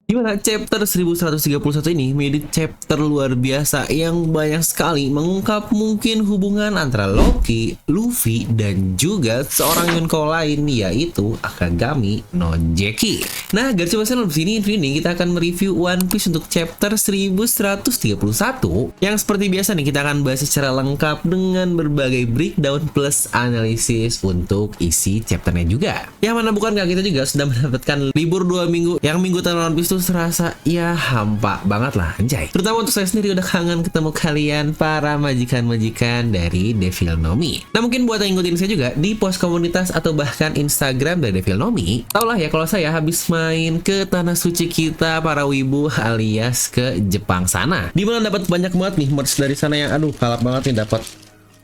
Dimana chapter 1131 ini menjadi chapter luar biasa yang banyak sekali mengungkap mungkin hubungan antara Loki, Luffy, dan juga seorang Yonko lain yaitu Akagami no Jeki. Nah, garis besar di sini ini kita akan mereview One Piece untuk chapter 1131 yang seperti biasa nih kita akan bahas secara lengkap dengan berbagai breakdown plus analisis untuk isi chapternya juga. Yang mana bukankah kita juga sudah mendapatkan libur 2 minggu yang minggu tahun One Piece tuh serasa ya hampa banget lah anjay. Terutama untuk saya sendiri udah kangen ketemu kalian para majikan-majikan dari Devil No Mi. Nah mungkin buat yang ngikutin saya juga di post komunitas atau bahkan Instagram dari Devil No Mi, tau lah ya kalau saya habis main ke tanah suci kita para wibu alias ke Jepang sana. Dimana dapat banyak banget nih merch dari sana yang aduh kalap banget nih dapat.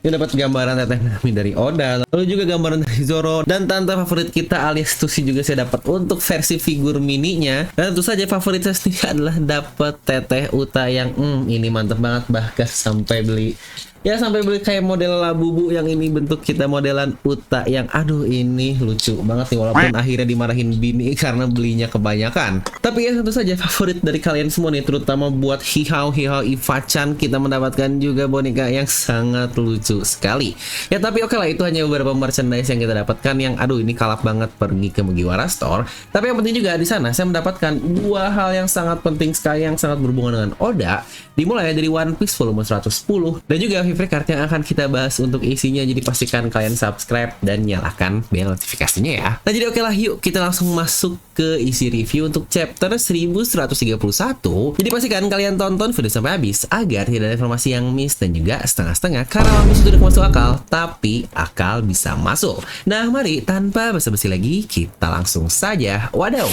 Ini dapat gambaran Teteh Nami dari Oda, lalu juga gambaran dari Zoro, dan tante favorit kita alias Tusi juga saya dapat untuk versi figur mininya. Dan tentu saja favorit saya sendiri adalah dapat Teteh Uta yang ini mantep banget, bahkan sampai beli kayak model Labubu yang ini bentuk kita modelan Uta yang aduh ini lucu banget nih walaupun akhirnya dimarahin bini karena belinya kebanyakan. Tapi ya tentu saja favorit dari kalian semua nih, terutama buat Hihao Ifa-chan, kita mendapatkan juga boneka yang sangat lucu sekali. Ya tapi oke lah, itu hanya beberapa merchandise yang kita dapatkan yang aduh ini kalap banget pergi ke Mugiwara Store. Tapi yang penting juga di sana saya mendapatkan dua hal yang sangat penting sekali yang sangat berhubungan dengan Oda. Dimulai dari One Piece volume 110 dan juga free card yang akan kita bahas untuk isinya, jadi pastikan kalian subscribe dan nyalakan bel notifikasinya ya. Nah jadi oke lah, yuk kita langsung masuk ke isi review untuk chapter 1131. Jadi pastikan kalian tonton video sampai habis agar tidak ada informasi yang miss dan juga setengah-setengah, karena One Piece sudah masuk akal tapi akal bisa masuk. Nah mari tanpa basa-basi lagi kita langsung saja wadaw.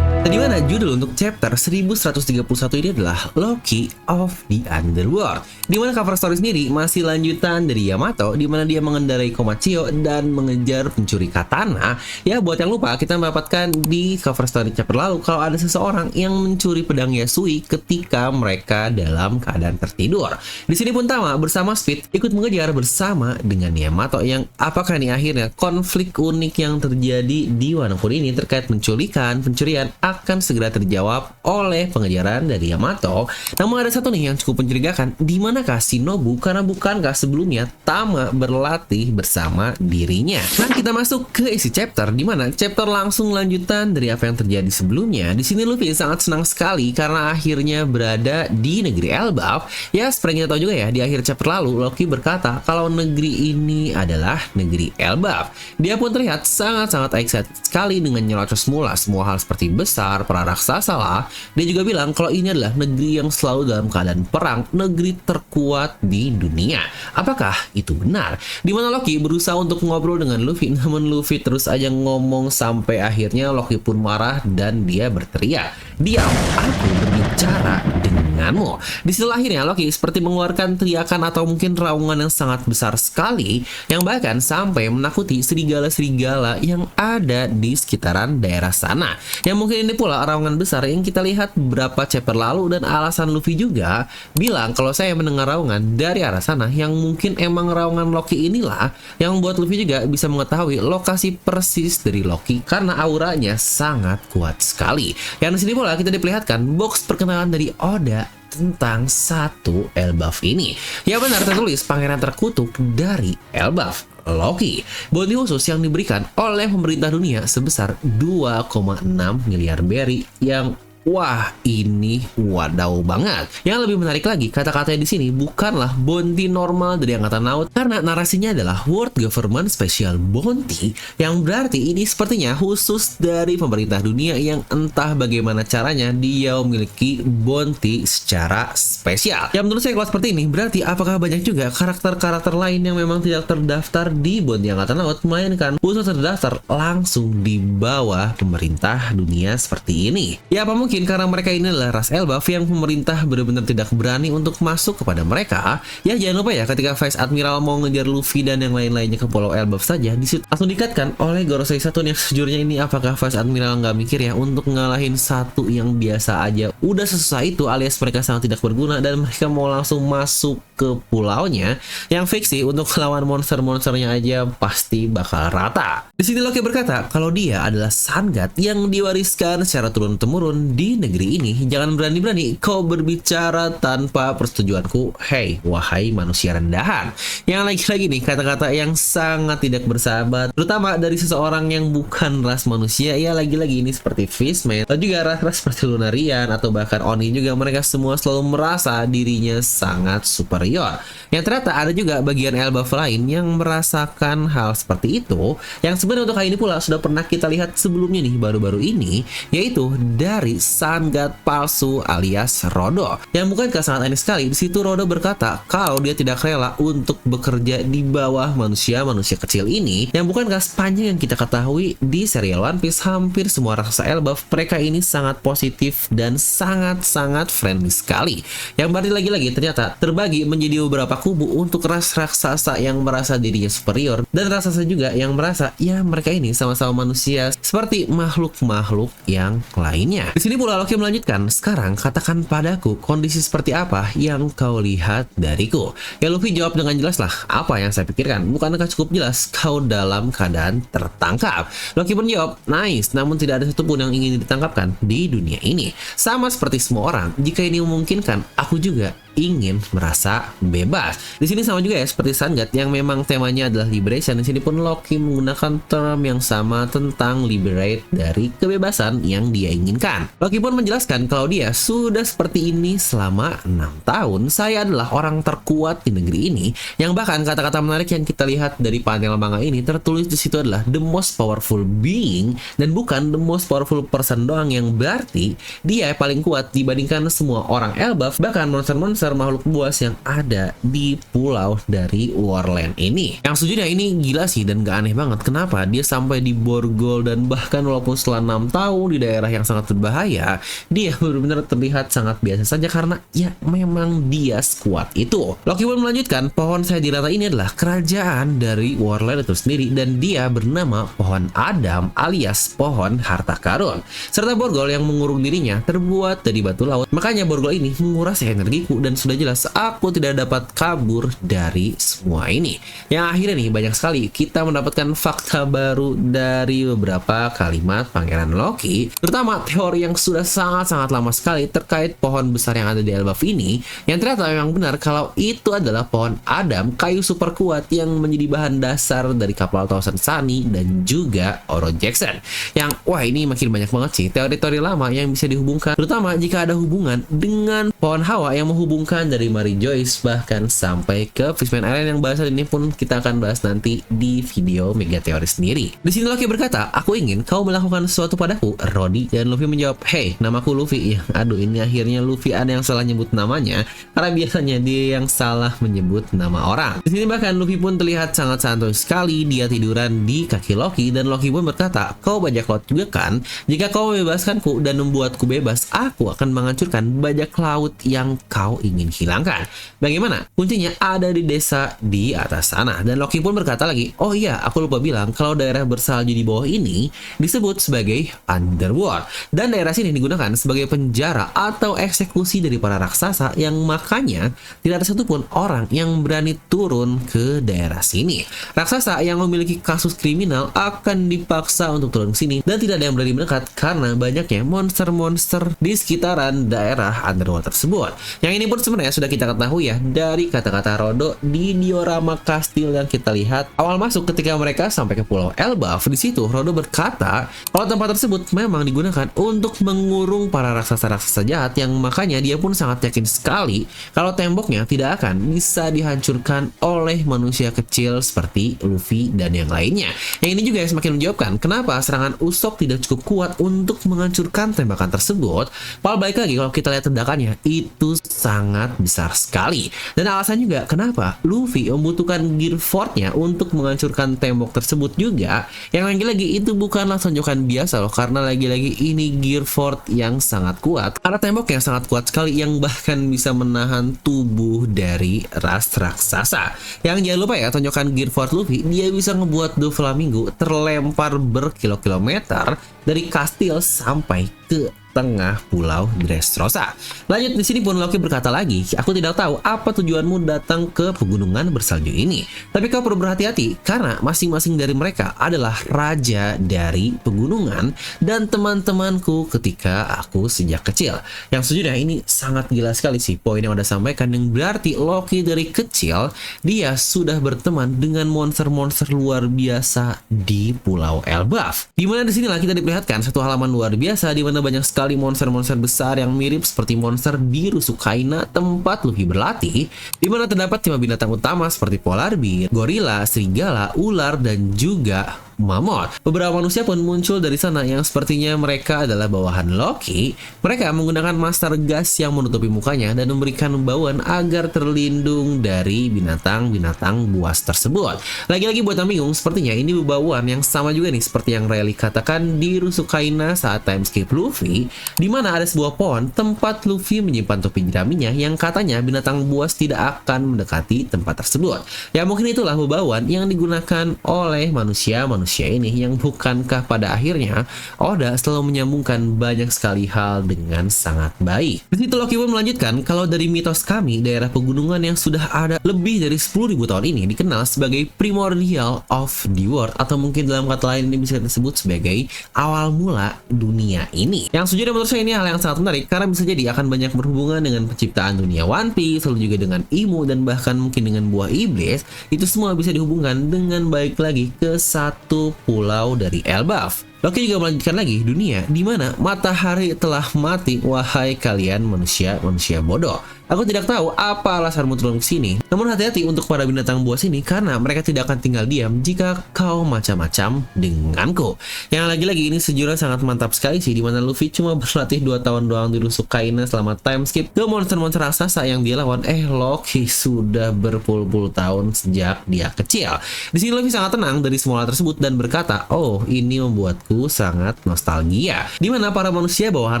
Dimana judul untuk chapter 1131 ini adalah Loki of the Underworld. Dimana cover story sendiri masih lanjutan dari Yamato, dimana dia mengendarai Komachio dan mengejar pencuri katana. Ya buat yang lupa, kita mendapatkan di cover story chapter lalu kalau ada seseorang yang mencuri pedang Yasui ketika mereka dalam keadaan tertidur. Di sini pun Tama bersama Speed ikut mengejar bersama dengan Yamato, yang apakah nih akhirnya konflik unik yang terjadi di Wano Kuni ini terkait pencurian akan segera terjawab oleh pengejaran dari Yamato. Namun ada satu nih yang cukup mencurigakan, di manakah Shinobu, karena bukankah sebelumnya Tama berlatih bersama dirinya. Nah kita masuk ke isi chapter, di mana chapter langsung lanjutan dari apa yang terjadi sebelumnya. Di sini Luffy sangat senang sekali karena akhirnya berada di negeri Elbaf. Ya seperti kita tahu juga ya, di akhir chapter lalu Loki berkata kalau negeri ini adalah negeri Elbaf. Dia pun terlihat sangat-sangat excited sekali dengan nyelocos mula semua hal seperti besar, para raksasa lah. Dia juga bilang kalau ini adalah negeri yang selalu dalam keadaan perang, negeri terkuat di dunia. Apakah itu benar? Dimana Loki berusaha untuk ngobrol dengan Luffy, namun Luffy terus aja ngomong sampai akhirnya Loki pun marah dan dia berteriak, "Diam, aku berbicara denganmu." Di sisi akhirnya Loki seperti mengeluarkan teriakan atau mungkin raungan yang sangat besar sekali, yang bahkan sampai menakuti serigala-serigala yang ada di sekitaran daerah sana. Yang mungkin ini pula raungan besar yang kita lihat beberapa chapter lalu, dan alasan Luffy juga bilang kalau saya mendengar raungan dari arah sana, yang mungkin emang raungan Loki inilah yang membuat Luffy juga bisa mengetahui lokasi persis dari Loki karena auranya sangat kuat sekali. Yang di sini pula kita diperlihatkan box perkenalan dari Oda tentang satu Elbaf ini. Ya benar, tertulis pangeran terkutuk dari Elbaf, Loki. Bounty khusus yang diberikan oleh pemerintah dunia sebesar 2,6 miliar berry yang wah, ini wadaw banget. Yang lebih menarik lagi, kata-katanya di sini bukanlah bounty normal dari Angkatan Laut, karena narasinya adalah World Government Special Bounty, yang berarti ini sepertinya khusus dari pemerintah dunia yang entah bagaimana caranya dia memiliki bounty secara spesial. Yang menurut saya kalau seperti ini, berarti apakah banyak juga karakter-karakter lain yang memang tidak terdaftar di bounty Angkatan Laut, melainkan khusus terdaftar langsung di bawah pemerintah dunia seperti ini. Ya apa mungkin mungkin karena mereka ini adalah ras Elbaf yang pemerintah benar-benar tidak berani untuk masuk kepada mereka. Ya jangan lupa ya, ketika Vice Admiral mau ngejar Luffy dan yang lain-lainnya ke Pulau Elbaf saja, disitu langsung dikatkan oleh Gorosei Saturn yang sejujurnya ini apakah Vice Admiral nggak mikir ya untuk ngalahin satu yang biasa aja udah sesusah itu, alias mereka sangat tidak berguna dan mereka mau langsung masuk ke pulaunya yang fiksi untuk melawan monster-monsternya aja pasti bakal rata. Di sini Loki berkata kalau dia adalah Sun God yang diwariskan secara turun-temurun di negeri ini. Jangan berani-berani kau berbicara tanpa persetujuanku, hei wahai manusia rendahan. Yang lagi-lagi nih kata-kata yang sangat tidak bersahabat, terutama dari seseorang yang bukan ras manusia. Ya lagi-lagi ini seperti Fishman atau juga ras-ras seperti Lunarian atau bahkan Oni juga, mereka semua selalu merasa dirinya sangat superior. Yang ternyata ada juga bagian Elbaf lain yang merasakan hal seperti itu, yang sebenarnya untuk kali ini pula sudah pernah kita lihat sebelumnya nih baru-baru ini, yaitu dari Sun God palsu alias Rodo. Yang bukankah sangat aneh sekali, di situ Rodo berkata kalau dia tidak rela untuk bekerja di bawah manusia-manusia kecil ini, yang bukankah sepanjang yang kita ketahui di serial One Piece hampir semua raksasa Elbaf mereka ini sangat positif dan sangat-sangat friendly sekali. Yang berarti lagi-lagi ternyata terbagi menjadi beberapa kubu untuk ras raksasa yang merasa dirinya superior dan raksasa juga yang merasa ya mereka ini sama-sama manusia seperti makhluk-makhluk yang lainnya. Di sini pula Loki melanjutkan, sekarang katakan padaku kondisi seperti apa yang kau lihat dariku. Ya Luffy jawab dengan jelas lah apa yang saya pikirkan. Bukankah cukup jelas kau dalam keadaan tertangkap? Loki pun jawab, nice, namun tidak ada satupun yang ingin ditangkapkan di dunia ini. Sama seperti semua orang, jika ini memungkinkan, aku juga ingin merasa bebas. Di sini sama juga ya seperti Sun God yang memang temanya adalah liberation. Di sini pun Loki menggunakan term yang sama tentang liberate dari kebebasan yang dia inginkan. Loki pun menjelaskan kalau dia sudah seperti ini selama 6 tahun. Saya adalah orang terkuat di negeri ini, yang bahkan kata-kata menarik yang kita lihat dari panel manga ini tertulis di situ adalah the most powerful being dan bukan the most powerful person doang, yang berarti dia paling kuat dibandingkan semua orang Elbaf, bahkan monster-monster makhluk buas yang ada di pulau dari Warland ini. Yang sejujurnya ini gila sih dan gak aneh banget kenapa dia sampai di borgol, dan bahkan walaupun setelah 6 tahun di daerah yang sangat berbahaya, dia benar-benar terlihat sangat biasa saja karena ya memang dia sekuat itu. Loki pun melanjutkan, pohon saya di rata ini adalah kerajaan dari Warland itu sendiri dan dia bernama pohon Adam alias pohon harta karun, serta borgol yang mengurung dirinya terbuat dari batu laut. Makanya borgol ini menguras energiku dan sudah jelas aku tidak dapat kabur dari semua ini. Yang akhirnya nih banyak sekali kita mendapatkan fakta baru dari beberapa kalimat Pangeran Loki, terutama teori yang sudah sangat-sangat lama sekali terkait pohon besar yang ada di Elbaf ini, yang ternyata memang benar kalau itu adalah pohon Adam, kayu super kuat yang menjadi bahan dasar dari kapal Thousand Sunny dan juga Oro Jackson. Yang wah ini makin banyak banget sih teori-teori lama yang bisa dihubungkan, terutama jika ada hubungan dengan pohon Hawa yang menghubungkan dari Mary Joyce bahkan sampai ke Fishman Island, yang bahasan ini pun kita akan bahas nanti di video Mega Teori sendiri. Di sini Loki berkata, aku ingin kau melakukan sesuatu padaku, Rodi. Dan Luffy menjawab, hey, namaku Luffy. Ya, aduh ini akhirnya Luffy ada yang salah nyebut namanya karena biasanya dia yang salah menyebut nama orang. Di sini bahkan Luffy pun terlihat sangat santai sekali, dia tiduran di kaki Loki dan Loki pun berkata, kau bajak laut juga kan? Jika kau membebaskanku dan membuatku bebas, aku akan menghancurkan bajak laut yang kau ingin hilangkan. Bagaimana? Kuncinya ada di desa di atas sana. Dan Loki pun berkata lagi, oh iya, aku lupa bilang kalau daerah bersalju di bawah ini disebut sebagai Underworld. Dan daerah sini digunakan sebagai penjara atau eksekusi dari para raksasa, yang makanya tidak ada satupun orang yang berani turun ke daerah sini. Raksasa yang memiliki kasus kriminal akan dipaksa untuk turun ke sini dan tidak ada yang berani mendekat karena banyaknya monster-monster di sekitaran daerah Underworld tersebut. Yang ini pun sebenarnya sudah kita ketahui ya dari kata-kata Rodo di diorama kastil yang kita lihat awal masuk ketika mereka sampai ke Pulau Elbaf. Di situ Rodo berkata kalau tempat tersebut memang digunakan untuk mengurung para raksasa-raksasa jahat, yang makanya dia pun sangat yakin sekali kalau temboknya tidak akan bisa dihancurkan oleh manusia kecil seperti Luffy dan yang lainnya. Yang ini juga yang semakin menjawabkan kenapa serangan Usopp tidak cukup kuat untuk menghancurkan tembakan tersebut. Padahal balik lagi kalau kita lihat ledakannya itu sangat sangat besar sekali. Dan alasan juga kenapa Luffy membutuhkan Gear Force-nya untuk menghancurkan tembok tersebut juga, yang lagi-lagi itu bukanlah tonjokan biasa loh, karena lagi-lagi ini Gear Force yang sangat kuat. Ada tembok yang sangat kuat sekali yang bahkan bisa menahan tubuh dari ras raksasa. Yang jangan lupa ya, tonjokan Gear Force Luffy, dia bisa ngebuat Doflamingo terlempar berkilometer dari kastil sampai ke tengah pulau Dressrosa. Lanjut di sini pun Loki berkata lagi, aku tidak tahu apa tujuanmu datang ke pegunungan bersalju ini, tapi kau perlu berhati-hati karena masing-masing dari mereka adalah raja dari pegunungan dan teman-temanku ketika aku sejak kecil. Yang sejujurnya ini sangat gila sekali sih poin yang udah sampaikan, yang berarti Loki dari kecil dia sudah berteman dengan monster-monster luar biasa di Pulau Elbaf. Dimana di sinilah kita diperlihatkan satu halaman luar biasa di mana banyak sekali monster-monster besar yang mirip seperti monster di Rusukaina tempat Luffy berlatih, di mana terdapat 5 binatang utama seperti polar bear, gorila, serigala, ular, dan juga mammoth. Beberapa manusia pun muncul dari sana yang sepertinya mereka adalah bawahan Loki. Mereka menggunakan master gas yang menutupi mukanya dan memberikan bauan agar terlindung dari binatang-binatang buas tersebut. Lagi-lagi buat yang bingung, sepertinya ini bauan yang sama juga nih seperti yang Rayleigh katakan di Rusukaina saat time skip Luffy, di mana ada sebuah pohon tempat Luffy menyimpan topi jeraminya yang katanya binatang buas tidak akan mendekati tempat tersebut. Ya mungkin itulah bauan yang digunakan oleh manusia-manusia ini, yang bukankah pada akhirnya Oda selalu menyambungkan banyak sekali hal dengan sangat baik. Di situ Loki pun melanjutkan, kalau dari mitos kami, daerah pegunungan yang sudah ada lebih dari 10.000 tahun ini dikenal sebagai primordial of the world, atau mungkin dalam kata lain ini bisa disebut sebagai awal mula dunia ini. Yang sejujurnya menurut saya ini hal yang sangat menarik karena bisa jadi akan banyak berhubungan dengan penciptaan dunia One Piece, lalu juga dengan Imu, dan bahkan mungkin dengan buah iblis. Itu semua bisa dihubungkan dengan baik lagi ke satu pulau dari Elbaf. Loki juga melanjutkan lagi, dunia di mana matahari telah mati, wahai kalian manusia-manusia bodoh. Aku tidak tahu apa alasanmu turun ke sini. Namun hati-hati untuk para binatang buas ini karena mereka tidak akan tinggal diam jika kau macam-macam denganku. Yang lagi-lagi ini sejujurnya sangat mantap sekali sih, dimana Luffy cuma berlatih 2 tahun doang di Rusukaina selama time skip ke monster-monster raksasa yang dia lawan. Loki sudah berpuluh-puluh tahun sejak dia kecil. Di sini Luffy sangat tenang dari semua hal tersebut dan berkata, oh ini membuatku sangat nostalgia. Dimana para manusia bawahan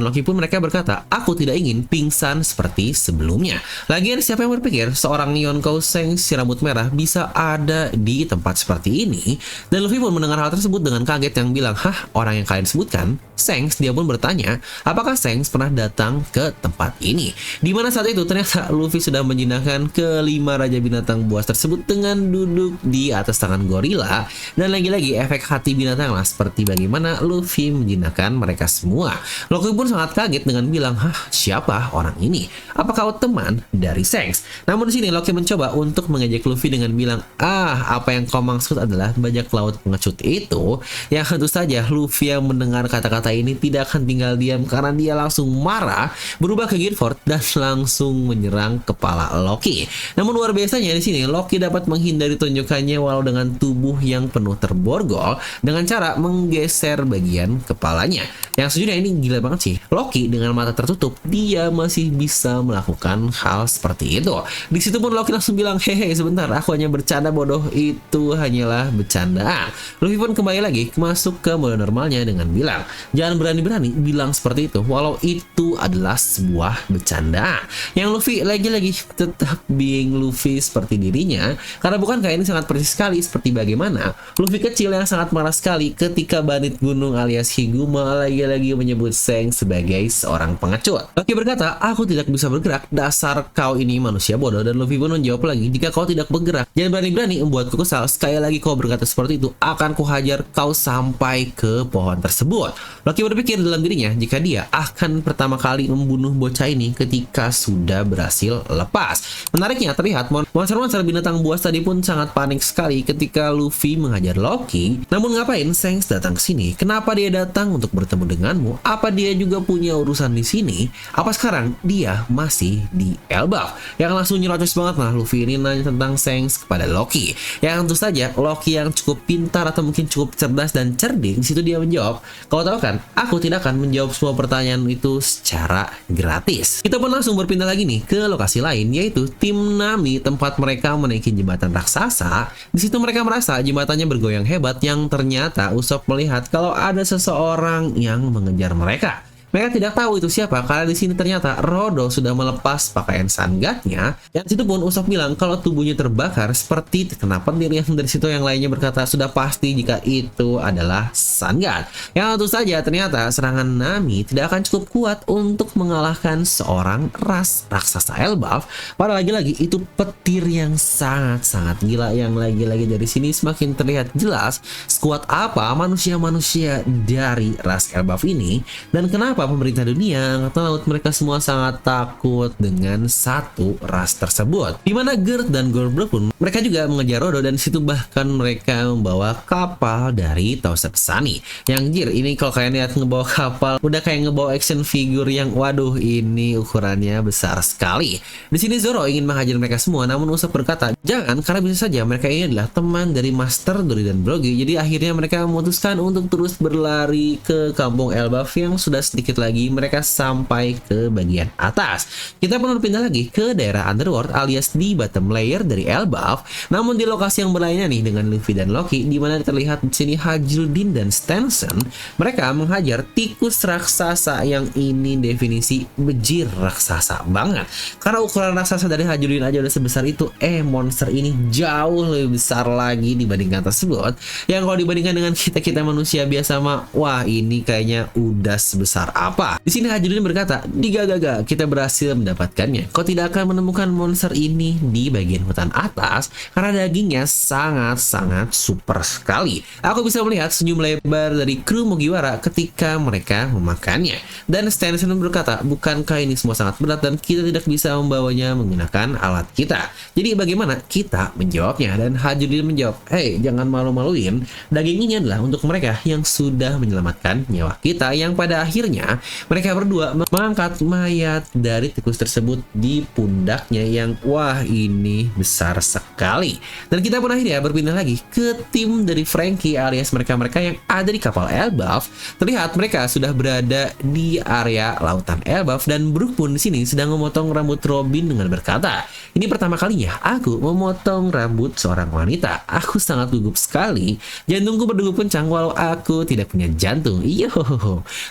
Loki pun mereka berkata, aku tidak ingin pingsan seperti sebelumnya. Lagian siapa yang berpikir seorang Yonkou Seng si rambut merah bisa ada di tempat seperti ini? Dan Luffy pun mendengar hal tersebut dengan kaget yang bilang, hah, orang yang kalian sebutkan? Shanks, dia pun bertanya, apakah Shanks pernah datang ke tempat ini? Dimana saat itu ternyata Luffy sudah menjinakkan kelima raja binatang buas tersebut dengan duduk di atas tangan gorila. Dan lagi-lagi efek hati binatang lah, seperti bagaimana Luffy menjinakkan mereka semua. Luffy pun sangat kaget dengan bilang, hah, siapa orang ini? Apakah kau teman dari Shanks? Namun di sini Loki mencoba untuk mengejek Luffy dengan bilang, apa yang kau maksud adalah bajak laut pengecut itu? Yang tentu saja Luffy yang mendengar kata-kata ini tidak akan tinggal diam karena dia langsung marah, berubah ke Gear Force dan langsung menyerang kepala Loki. Namun luar biasanya di sini Loki dapat menghindari tonjokannya walau dengan tubuh yang penuh terborgol dengan cara menggeser bagian kepalanya. Yang sejujurnya ini gila banget sih. Loki dengan mata tertutup dia masih bisa melakukan hal seperti itu. Di situ pun Loki langsung bilang, hehe sebentar, aku hanya bercanda bodoh, itu hanyalah bercandaan. Luffy pun kembali lagi masuk ke mode normalnya dengan bilang, jangan berani-berani bilang seperti itu walau itu adalah sebuah bercandaan. Yang Luffy lagi-lagi tetap being Luffy seperti dirinya, karena bukankah ini sangat persis sekali seperti bagaimana Luffy kecil yang sangat marah sekali ketika bandit gunung alias Higuma lagi-lagi menyebut Shanks sebagai seorang pengecut. Loki berkata, aku tidak bisa bergerak, dasar kau ini manusia bodoh. Dan Luffy pun menjawab lagi, jika kau tidak bergerak, jangan berani-berani membuatku kesal. Sekali lagi kau berkata seperti itu, akan kuhajar kau sampai ke pohon tersebut. Loki berpikir dalam dirinya jika dia akan pertama kali membunuh bocah ini ketika sudah berhasil lepas. Menariknya terlihat monster-monster binatang buas tadi pun sangat panik sekali ketika Luffy menghajar Loki. Namun ngapain Shanks datang ke sini? Kenapa dia datang untuk bertemu denganmu? Apa dia juga punya urusan di sini? Apa sekarang dia masih di Elbaf yang langsung nyerocos banget. Nah, Luffy ini nanya tentang Shanks kepada Loki. Yang tentu saja Loki yang cukup pintar atau mungkin cukup cerdas dan cerdik, di situ dia menjawab, "Kau tahu kan, aku tidak akan menjawab semua pertanyaan itu secara gratis." Kita pun langsung berpindah lagi nih ke lokasi lain, yaitu tim Nami, tempat mereka menaiki jembatan raksasa. Di situ mereka merasa jembatannya bergoyang hebat, yang ternyata Usopp melihat kalau ada seseorang yang mengejar mereka. Mereka tidak tahu itu siapa karena di sini ternyata Rodo sudah melepas pakaian Sun God-nya. Dan situ pun Usopp bilang kalau tubuhnya terbakar seperti terkena petir. Yang dari situ yang lainnya berkata sudah pasti jika itu adalah Sun God. Yang tentu saja ternyata serangan Nami tidak akan cukup kuat untuk mengalahkan seorang ras raksasa Elbaf. Padahal lagi-lagi itu petir yang sangat-sangat gila, yang lagi-lagi dari sini semakin terlihat jelas sekuat apa manusia-manusia dari ras Elbaf ini, dan kenapa pemerintah dunia, Angkatan Laut, mereka semua sangat takut dengan satu ras tersebut. Dimana Gerd dan Goldberg pun mereka juga mengejar Rodo, dan situ bahkan mereka membawa kapal dari Thousand Sunny. Yang jir, ini kalau kalian lihat ngebawa kapal, udah kayak ngebawa action figure yang waduh ini ukurannya besar sekali. Di sini Zoro ingin menghajar mereka semua, namun Usopp berkata jangan, karena bisa saja mereka ini adalah teman dari Master Dory dan Brogy. Jadi akhirnya mereka memutuskan untuk terus berlari ke kampung Elbaf yang sudah sedikit lagi mereka sampai ke bagian atas. Kita pun berpindah lagi ke daerah Underworld alias di bottom layer dari Elbaf, namun di lokasi yang berlainnya nih dengan Luffy dan Loki, di mana terlihat di sini Hajildin dan Stenson. Mereka menghajar tikus raksasa yang ini definisi bejir raksasa banget. Karena ukuran raksasa dari Hajildin aja udah sebesar itu, monster ini jauh lebih besar lagi dibandingkan tersebut. Yang kalau dibandingkan dengan kita manusia biasa mah, wah ini kayaknya udah sebesar apa. Di sini Hajildin berkata, "Digaga, kita berhasil mendapatkannya. Kau tidak akan menemukan monster ini di bagian hutan atas karena dagingnya sangat-sangat super sekali. Aku bisa melihat senyum lebar dari kru Mugiwara ketika mereka memakannya." Dan Stenson berkata, "Bukankah ini semua sangat berat dan kita tidak bisa membawanya menggunakan alat kita? Jadi bagaimana kita menjawabnya?" Dan Hajildin menjawab, "Hei, jangan malu-maluin. Daging ini adalah untuk mereka yang sudah menyelamatkan nyawa kita." Yang pada akhirnya mereka berdua mengangkat mayat dari tikus tersebut di pundaknya, yang wah ini besar sekali. Dan kita pun akhirnya berpindah lagi ke tim dari Franky alias mereka-mereka yang ada di kapal Elbaf. Terlihat mereka sudah berada di area lautan Elbaf, dan Brook pun di sini sedang memotong rambut Robin dengan berkata, "Ini pertama kalinya aku memotong rambut seorang wanita. Aku sangat gugup sekali. Jantungku berdegup kencang walau aku tidak punya jantung." Iyo.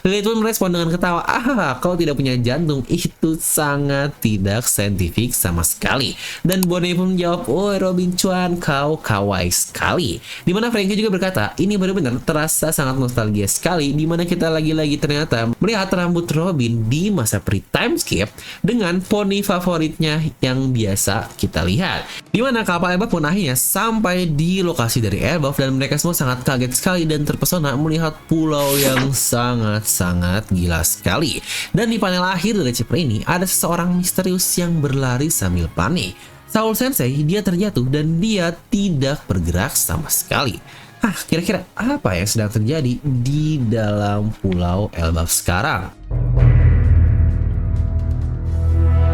Lilith pun merespon dengan ketawa, "Kau tidak punya jantung, itu sangat tidak saintifik sama sekali." Dan Bonnie pun menjawab, "Oh Robin Chuan, kau kawaii sekali." Dimana Franky juga berkata, "Ini benar-benar terasa sangat nostalgia sekali, dimana kita lagi-lagi ternyata melihat rambut Robin di masa pre-time skip dengan poni favoritnya yang biasa kita lihat." Dimana kapal Elbaf pun akhirnya sampai di lokasi dari Elbaf, dan mereka semua sangat kaget sekali dan terpesona melihat pulau yang sangat-sangat gila sekali. Dan di panel akhir dari chapter ini ada seseorang misterius yang berlari sambil panik. Saul Sensei, dia terjatuh dan dia tidak bergerak sama sekali. Kira-kira apa yang sedang terjadi di dalam pulau Elbaf sekarang?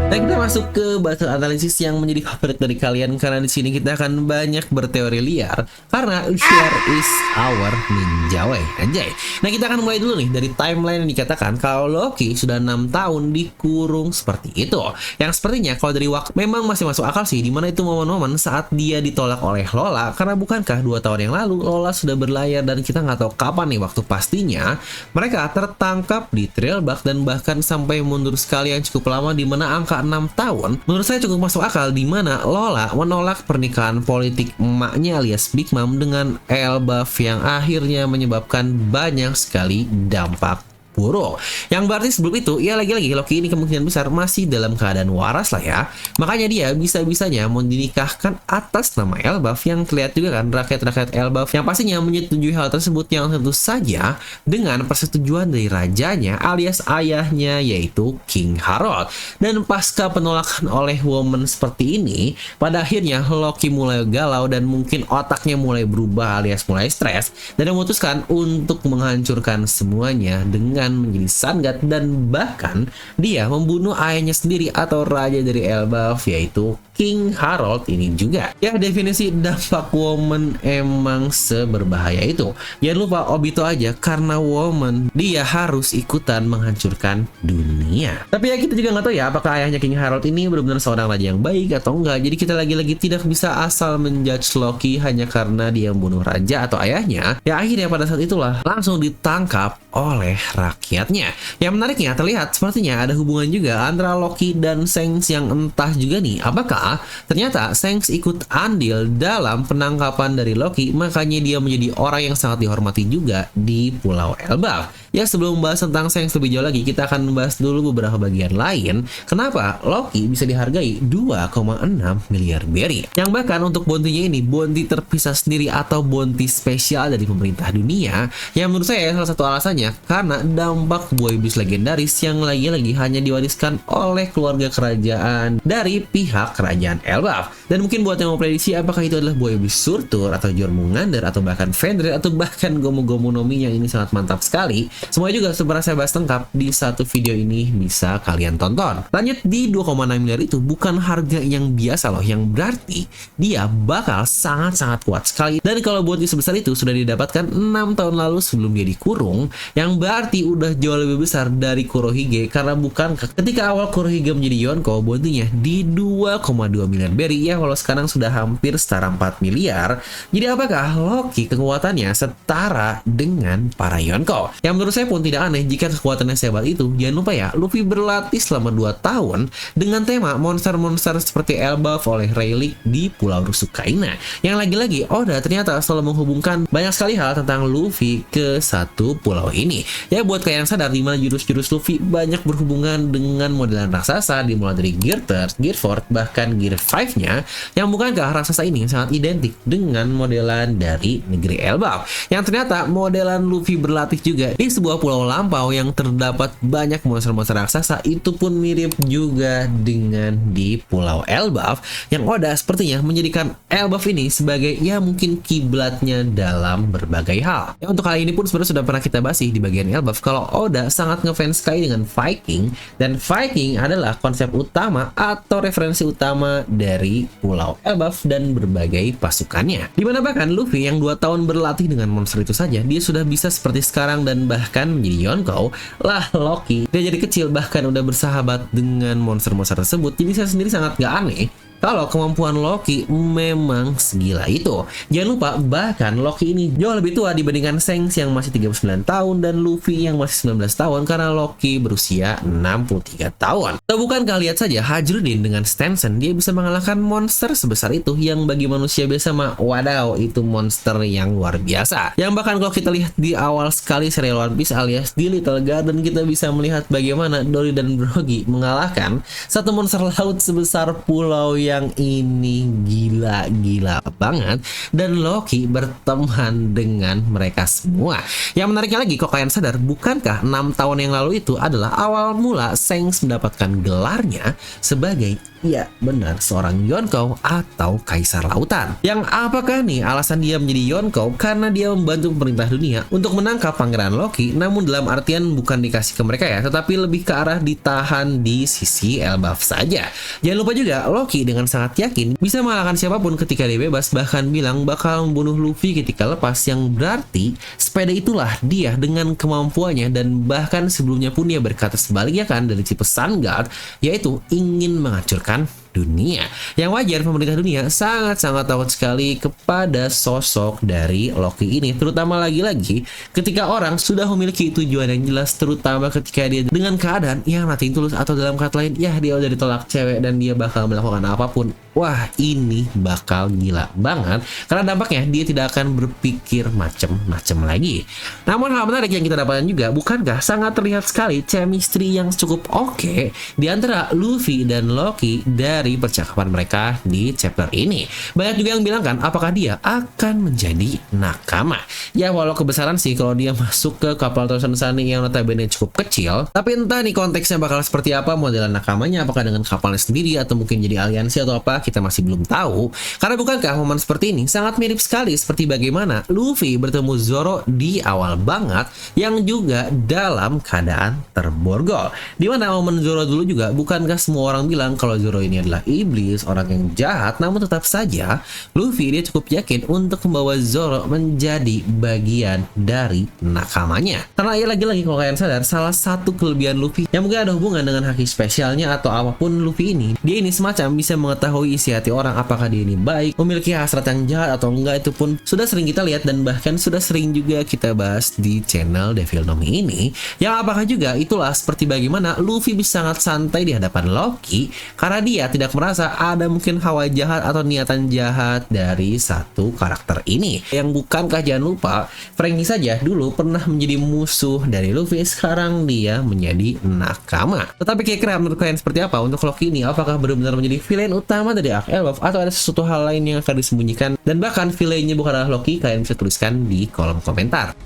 Dan kita masuk ke battle analisis yang menjadi favorit dari kalian, karena di sini kita akan banyak berteori liar karena here is our ninja way, anjay. Nah, kita akan mulai dulu nih dari timeline yang dikatakan kalau Loki sudah 6 tahun dikurung seperti itu. Yang sepertinya kalau dari waktu memang masih masuk akal sih, dimana itu momen-momen saat dia ditolak oleh Lola, karena bukankah 2 tahun yang lalu Lola sudah berlayar dan kita nggak tahu kapan nih waktu pastinya mereka tertangkap di Trailbug, dan bahkan sampai mundur sekali yang cukup lama, dimana angka 6 tahun menurut saya cukup masuk akal, di mana Lola menolak pernikahan politik emaknya alias Big Mom dengan Elbaf yang akhirnya menyebabkan banyak sekali dampak buruk. Yang berarti sebelum itu, ya lagi-lagi Loki ini kemungkinan besar masih dalam keadaan waras lah ya. Makanya dia bisa-bisanya mau dinikahkan atas nama Elbaf, yang terlihat juga kan rakyat-rakyat Elbaf yang pastinya menyetujui hal tersebut, yang tentu saja dengan persetujuan dari rajanya alias ayahnya, yaitu King Harold. Dan pasca penolakan oleh woman seperti ini, pada akhirnya Loki mulai galau dan mungkin otaknya mulai berubah alias mulai stres, dan memutuskan untuk menghancurkan semuanya dengan bahkan menjadi Sun God, dan bahkan dia membunuh ayahnya sendiri atau raja dari Elbaf, yaitu King Harold ini juga. Ya, definisi dampak woman emang seberbahaya itu. Jangan lupa Obito aja karena woman dia harus ikutan menghancurkan dunia. Tapi ya kita juga nggak tahu ya apakah ayahnya King Harold ini benar-benar seorang raja yang baik atau enggak. Jadi kita lagi-lagi tidak bisa asal menjudge Loki hanya karena dia membunuh raja atau ayahnya. Ya akhirnya pada saat itulah langsung ditangkap oleh rakyatnya. Yang menariknya terlihat sepertinya ada hubungan juga antara Loki dan Shanks yang entah juga nih apakah ternyata Shanks ikut andil dalam penangkapan dari Loki, makanya dia menjadi orang yang sangat dihormati juga di Pulau Elbaf. Ya, sebelum membahas tentang Shanks lebih jauh lagi, kita akan membahas dulu beberapa bagian lain kenapa Loki bisa dihargai 2,6 miliar berry. Yang bahkan untuk bounty-nya ini bounty terpisah sendiri atau bounty spesial dari pemerintah dunia. Yang menurut saya salah satu alasannya karena dampak buah iblis legendaris yang lagi-lagi hanya diwariskan oleh keluarga kerajaan dari pihak kerajaan Elbaf. Dan mungkin buat yang mau prediksi apakah itu adalah buah iblis Surtur atau Jormungandr atau bahkan Fenrir atau bahkan Gomu-Gomu no Mi yang ini sangat mantap sekali. Semua juga sebenarnya saya bahas lengkap di satu video ini, bisa kalian tonton. Lanjut, di 2,6 miliar itu bukan harga yang biasa loh, yang berarti dia bakal sangat-sangat kuat sekali. Dan kalau bounty sebesar itu sudah didapatkan 6 tahun lalu sebelum dia dikurung, yang berarti udah jauh lebih besar dari Kurohige, karena bukan ketika awal Kurohige menjadi Yonko, bounty-nya di 2,2 miliar berry ya, kalau sekarang sudah hampir setara 4 miliar. Jadi apakah Loki kekuatannya setara dengan para Yonko? Yang menurut saya pun tidak aneh jika kekuatannya sehebat itu. Jangan lupa ya, Luffy berlatih selama 2 tahun dengan tema monster-monster seperti Elbaf oleh Rayleigh di Pulau Rusukaina. Yang lagi-lagi Oda ternyata selalu menghubungkan banyak sekali hal tentang Luffy ke satu pulau ini. Ya, buat kalian yang sadar di mana jurus-jurus Luffy banyak berhubungan dengan modelan raksasa, dimulai dari Gear 3, Gear 4, bahkan Gear 5-nya, yang bukankah raksasa ini sangat identik dengan modelan dari negeri Elbaf. Yang ternyata modelan Luffy berlatih juga di sebuah pulau lampau yang terdapat banyak monster-monster raksasa, itu pun mirip juga dengan di Pulau Elbaf, yang Oda sepertinya menjadikan Elbaf ini sebagai ya mungkin kiblatnya dalam berbagai hal. Ya, untuk hal ini pun sebenarnya sudah pernah kita bahas di bagian Elbaf kalau Oda sangat ngefans sekali dengan Viking, dan Viking adalah konsep utama atau referensi utama dari Pulau Elbaf dan berbagai pasukannya. Dimana bahkan Luffy yang 2 tahun berlatih dengan monster itu saja dia sudah bisa seperti sekarang dan bahkan menjadi Yonko. Lah Loki dia jadi kecil bahkan udah bersahabat dengan monster-monster tersebut. Jadi saya sendiri sangat gak aneh kalau kemampuan Loki memang segila itu. Jangan lupa bahkan Loki ini jauh lebih tua dibandingkan Shanks yang masih 39 tahun dan Luffy yang masih 19 tahun karena Loki berusia 63 tahun. Atau bukankah lihat saja Hajrudin dengan Stanson, dia bisa mengalahkan monster sebesar itu yang bagi manusia biasa mah wadaw itu monster yang luar biasa. Yang bahkan kalau kita lihat di awal sekali serial One Piece alias di Little Garden, kita bisa melihat bagaimana Dory dan Brogy mengalahkan satu monster laut sebesar pulau yang ini gila-gila banget, dan Loki berteman dengan mereka semua. Yang menariknya lagi, kok kalian sadar bukankah 6 tahun yang lalu itu adalah awal mula Shanks mendapatkan gelarnya sebagai ya benar seorang Yonko atau Kaisar Lautan. Yang apakah nih alasan dia menjadi Yonko? Karena dia membantu pemerintah dunia untuk menangkap Pangeran Loki, namun dalam artian bukan dikasih ke mereka ya, tetapi lebih ke arah ditahan di sisi Elbaf saja. Jangan lupa juga Loki dengan sangat yakin bisa mengalahkan siapapun ketika dia bebas, bahkan bilang bakal membunuh Luffy ketika lepas, yang berarti sepeda itulah dia dengan kemampuannya, dan bahkan sebelumnya pun dia berkata sebaliknya kan dari tipe Sun God, yaitu ingin menghancurkan dunia. Yang wajar pemerintah dunia sangat-sangat takut sekali kepada sosok dari Loki ini, terutama lagi-lagi ketika orang sudah memiliki tujuan yang jelas, terutama ketika dia dengan keadaan yang nothing tulus, atau dalam kata lain ya dia udah ditolak cewek dan dia bakal melakukan apapun. Wah, ini bakal gila banget karena dampaknya dia tidak akan berpikir macem-macem lagi. Namun hal menarik yang kita dapatkan juga, bukankah sangat terlihat sekali chemistry yang cukup oke di antara Luffy dan Loki dari dari percakapan mereka di chapter ini. Banyak juga yang bilang kan, apakah dia akan menjadi nakama? Ya walau kebesaran sih kalau dia masuk ke kapal Tosan Sunny yang notabene cukup kecil, tapi entah nih konteksnya bakal seperti apa, modelan nakamanya apakah dengan kapalnya sendiri atau mungkin jadi aliansi atau apa, kita masih belum tahu. Karena bukankah momen seperti ini sangat mirip sekali seperti bagaimana Luffy bertemu Zoro di awal banget yang juga dalam keadaan terborgol. Dimana momen Zoro dulu juga, bukankah semua orang bilang kalau Zoro ini adalah iblis, orang yang jahat, namun tetap saja Luffy dia cukup yakin untuk membawa Zoro menjadi bagian dari nakamanya. Karena ya lagi-lagi kalau kalian sadar, salah satu kelebihan Luffy yang mungkin ada hubungan dengan haki spesialnya atau apapun Luffy ini, dia ini semacam bisa mengetahui isi hati orang, apakah dia ini baik, memiliki hasrat yang jahat atau enggak. Itu pun sudah sering kita lihat dan bahkan sudah sering juga kita bahas di channel Devil No Mi ini, yang apakah juga itulah seperti bagaimana Luffy bisa sangat santai di hadapan Loki karena dia tidak merasa ada mungkin hawa jahat atau niatan jahat dari satu karakter ini. Yang bukankah jangan lupa Franky saja dulu pernah menjadi musuh dari Luffy, sekarang dia menjadi nakama. Tetapi kira-kira menurut kalian seperti apa untuk Loki ini? Apakah benar-benar menjadi villain utama dari Arc Elbaf atau ada sesuatu hal lain yang akan disembunyikan dan bahkan villainnya bukanlah Loki? Kalian bisa tuliskan di kolom komentar.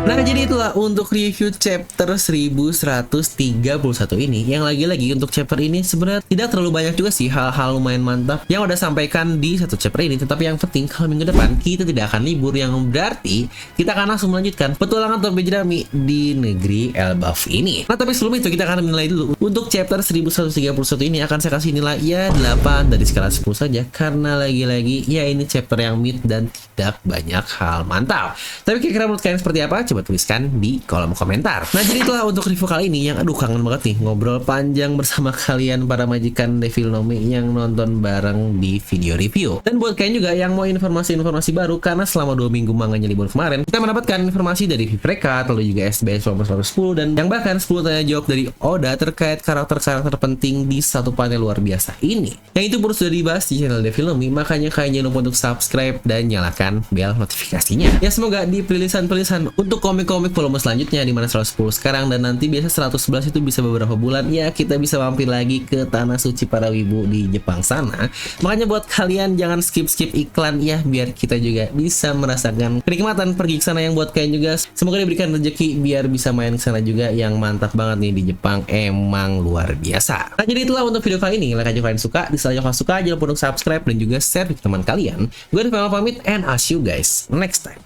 Nah, jadi itulah untuk review chapter 1131 ini, yang lagi-lagi untuk chapter ini sebenarnya tidak terlalu banyak juga sih hal-hal lumayan mantap yang udah sampaikan di satu chapter ini. Tetapi yang penting kalau minggu depan kita tidak akan libur, yang berarti kita akan langsung melanjutkan petualangan Tobi Jerami di negeri Elbaf ini. Nah, tapi sebelum itu kita akan menilai dulu. Untuk chapter 1131 ini akan saya kasih nilai ya 8 dari skala 10 saja, karena lagi-lagi ya ini chapter yang mid dan tidak banyak hal mantap. Tapi kira-kira menurut kalian seperti apa? Coba tuliskan di kolom komentar. Nah, jadi itulah untuk review kali ini yang aduh kangen banget nih ngobrol panjang bersama kalian para majikan Devil No Mi yang nonton bareng di video review. Dan buat kalian juga yang mau informasi-informasi baru, karena selama 2 minggu manganya libur kemarin kita mendapatkan informasi dari Vivreka, lalu juga SBS 110 dan yang bahkan 10 tanya jawab dari Oda terkait karakter-karakter penting di satu panel luar biasa ini. Yang itu baru sudah dibahas di channel Devil No Mi, makanya kalian jangan lupa untuk subscribe dan nyalakan bel notifikasinya. Ya semoga di pilihan-pilihan untuk komik-komik volume selanjutnya di mana 110 sekarang dan nanti biasa 111 itu bisa beberapa bulan ya, kita bisa mampir lagi ke tanah suci para wibu di Jepang sana. Makanya buat kalian jangan skip-skip iklan ya, biar kita juga bisa merasakan kenikmatan pergi ke sana. Yang buat kalian juga semoga diberikan rezeki biar bisa main ke sana juga, yang mantap banget nih di Jepang, emang luar biasa. Nah, jadi itulah untuk video kali ini. Like aja kalian suka, dislike kalau suka, jangan lupa untuk subscribe dan juga share ke teman kalian. Gue Devil pamit and I'll see you guys next time.